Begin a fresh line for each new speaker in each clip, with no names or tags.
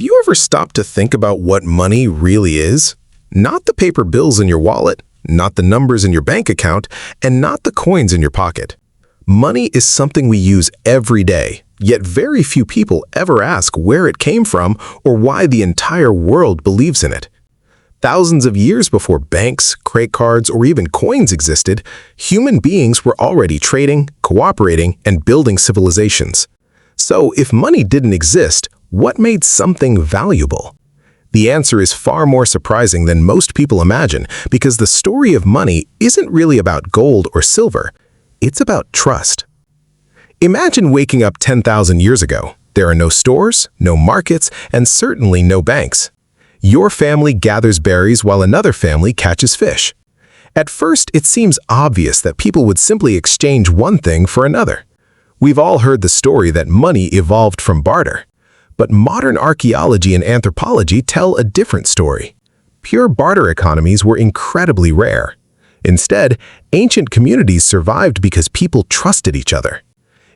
Have you ever stopped to think about what money really is? Not the paper bills in your wallet, not the numbers in your bank account, and not the coins in your pocket. Money is something we use every day, yet very few people ever ask where it came from or why the entire world believes in it. Thousands of years before banks, credit cards, or even coins existed, human beings were already trading, cooperating, and building civilizations. So if money didn't exist, what made something valuable? The answer is far more surprising than most people imagine, because the story of money isn't really about gold or silver. It's about trust. Imagine waking up 10,000 years ago. There are no stores, no markets, and certainly no banks. Your family gathers berries while another family catches fish. At first, it seems obvious that people would simply exchange one thing for another. We've all heard the story that money evolved from barter. But modern archaeology and anthropology tell a different story. Pure barter economies were incredibly rare. Instead, ancient communities survived because people trusted each other.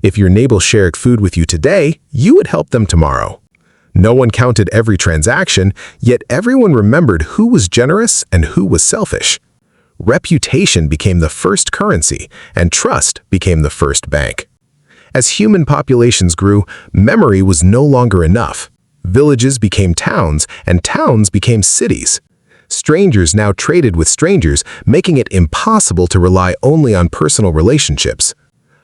If your neighbor shared food with you today, you would help them tomorrow. No one counted every transaction, yet everyone remembered who was generous and who was selfish. Reputation became the first currency, and trust became the first bank. As human populations grew, memory was no longer enough. Villages became towns, and towns became cities. Strangers now traded with strangers, making it impossible to rely only on personal relationships.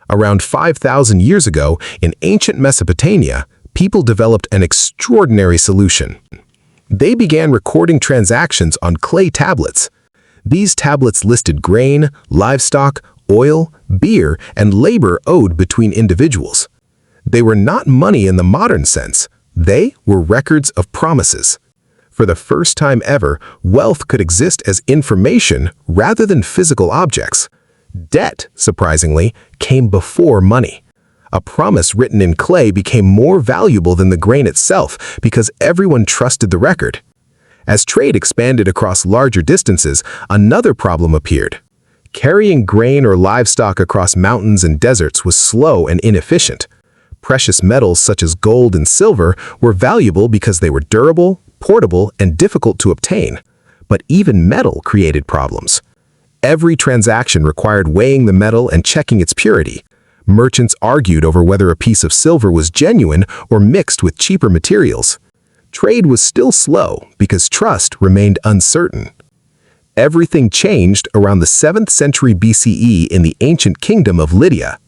Around 5,000 years ago, in ancient Mesopotamia, people developed an extraordinary solution. They began recording transactions on clay tablets. These tablets listed grain, livestock, oil, beer, and labor owed between individuals. They were not money in the modern sense. They were records of promises. For the first time ever, wealth could exist as information rather than physical objects. Debt, surprisingly, came before money. A promise written in clay became more valuable than the grain itself because everyone trusted the record. As trade expanded across larger distances, another problem appeared. Carrying grain or livestock across mountains and deserts was slow and inefficient. Precious metals such as gold and silver were valuable because they were durable, portable, and difficult to obtain. But even metal created problems. Every transaction required weighing the metal and checking its purity. Merchants argued over whether a piece of silver was genuine or mixed with cheaper materials. Trade was still slow because trust remained uncertain. Everything changed around the 7th century BCE in the ancient kingdom of Lydia.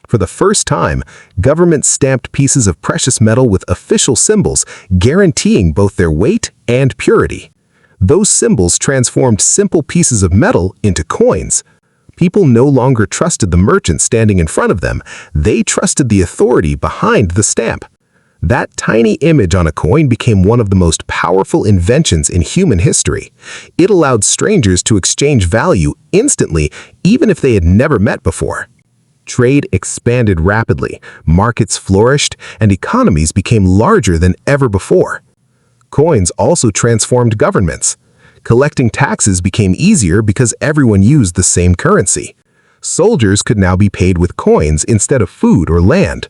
For the first time, governments stamped pieces of precious metal with official symbols, guaranteeing both their weight and purity. Those symbols transformed simple pieces of metal into coins. People no longer trusted the merchant standing in front of them. They trusted the authority behind the stamp. That tiny image on a coin became one of the most powerful inventions in human history. It allowed strangers to exchange value instantly, even if they had never met before. Trade expanded rapidly, markets flourished, and economies became larger than ever before. Coins also transformed governments. Collecting taxes became easier because everyone used the same currency. Soldiers could now be paid with coins instead of food or land.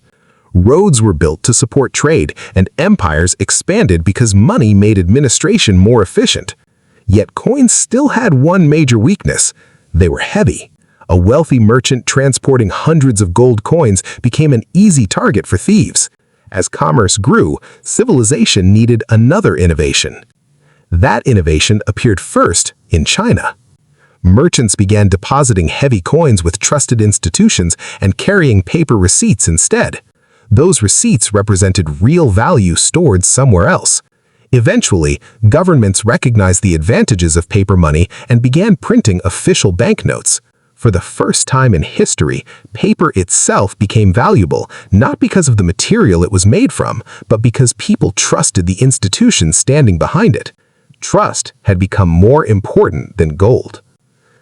Roads were built to support trade, and empires expanded because money made administration more efficient. Yet coins still had one major weakness. They were heavy. A wealthy merchant transporting hundreds of gold coins became an easy target for thieves. As commerce grew, civilization needed another innovation. That innovation appeared first in China. Merchants began depositing heavy coins with trusted institutions and carrying paper receipts instead. Those receipts represented real value stored somewhere else. Eventually, governments recognized the advantages of paper money and began printing official banknotes. For the first time in history, paper itself became valuable, not because of the material it was made from, but because people trusted the institutions standing behind it. Trust had become more important than gold.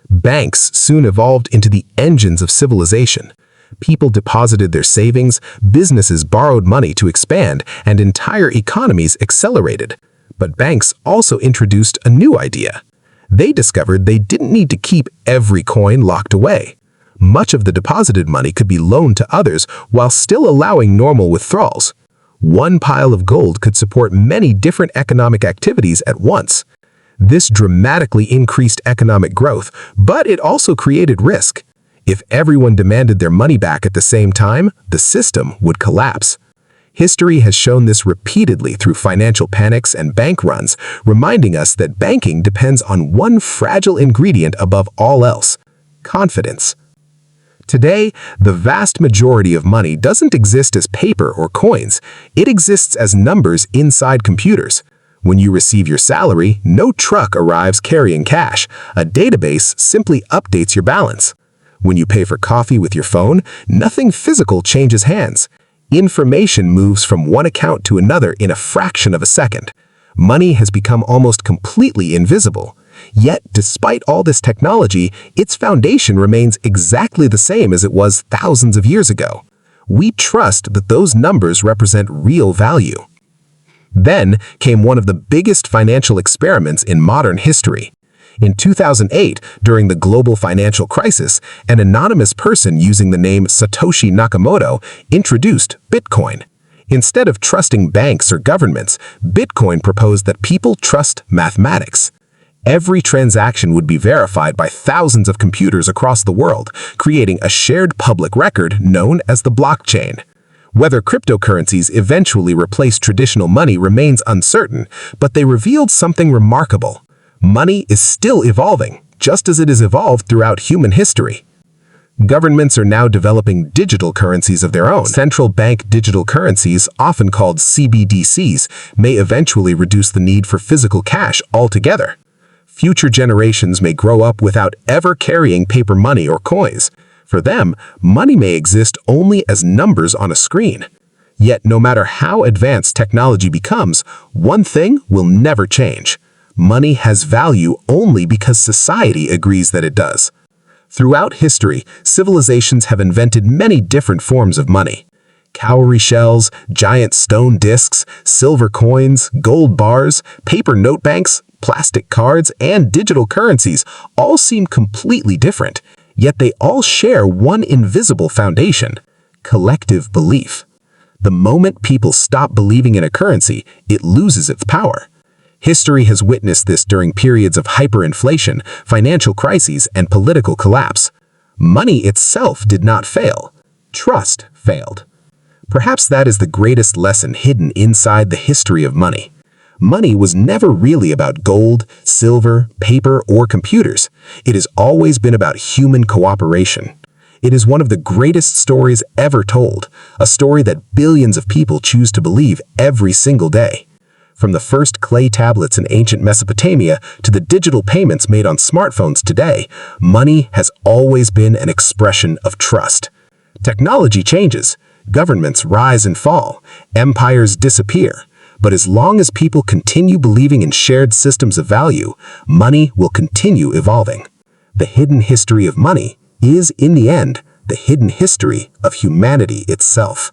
Banks soon evolved into the engines of civilization. People deposited their savings, businesses borrowed money to expand, and entire economies accelerated. But banks also introduced a new idea. They discovered they didn't need to keep every coin locked away. Much of the deposited money could be loaned to others while still allowing normal withdrawals. One pile of gold could support many different economic activities at once. This dramatically increased economic growth, but it also created risk. If everyone demanded their money back at the same time, the system would collapse. History has shown this repeatedly through financial panics and bank runs, reminding us that banking depends on one fragile ingredient above all else: confidence. Today, the vast majority of money doesn't exist as paper or coins. It exists as numbers inside computers. When you receive your salary, no truck arrives carrying cash. A database simply updates your balance. When you pay for coffee with your phone, nothing physical changes hands. Information moves from one account to another in a fraction of a second. Money has become almost completely invisible. Yet, despite all this technology, its foundation remains exactly the same as it was thousands of years ago. We trust that those numbers represent real value. Then came one of the biggest financial experiments in modern history. In 2008, during the global financial crisis, an anonymous person using the name Satoshi Nakamoto introduced Bitcoin. Instead of trusting banks or governments, Bitcoin proposed that people trust mathematics. Every transaction would be verified by thousands of computers across the world, creating a shared public record known as the blockchain. Whether cryptocurrencies eventually replace traditional money remains uncertain, but they revealed something remarkable. Money is still evolving, just as it has evolved throughout human history. Governments are now developing digital currencies of their own. Central bank digital currencies, often called CBDCs, may eventually reduce the need for physical cash altogether. Future generations may grow up without ever carrying paper money or coins. For them, money may exist only as numbers on a screen. Yet, no matter how advanced technology becomes, one thing will never change. Money has value only because society agrees that it does. Throughout history, civilizations have invented many different forms of money. Cowrie shells, giant stone discs, silver coins, gold bars, paper notebanks, plastic cards, and digital currencies all seem completely different, yet they all share one invisible foundation: collective belief. The moment people stop believing in a currency, it loses its power. History has witnessed this during periods of hyperinflation, financial crises, and political collapse. Money itself did not fail. Trust failed. Perhaps that is the greatest lesson hidden inside the history of money. Money was never really about gold, silver, paper, or computers. It has always been about human cooperation. It is one of the greatest stories ever told, a story that billions of people choose to believe every single day. From the first clay tablets in ancient Mesopotamia to the digital payments made on smartphones today, money has always been an expression of trust. Technology changes, governments rise and fall, empires disappear. But as long as people continue believing in shared systems of value, money will continue evolving. The hidden history of money is, in the end, the hidden history of humanity itself.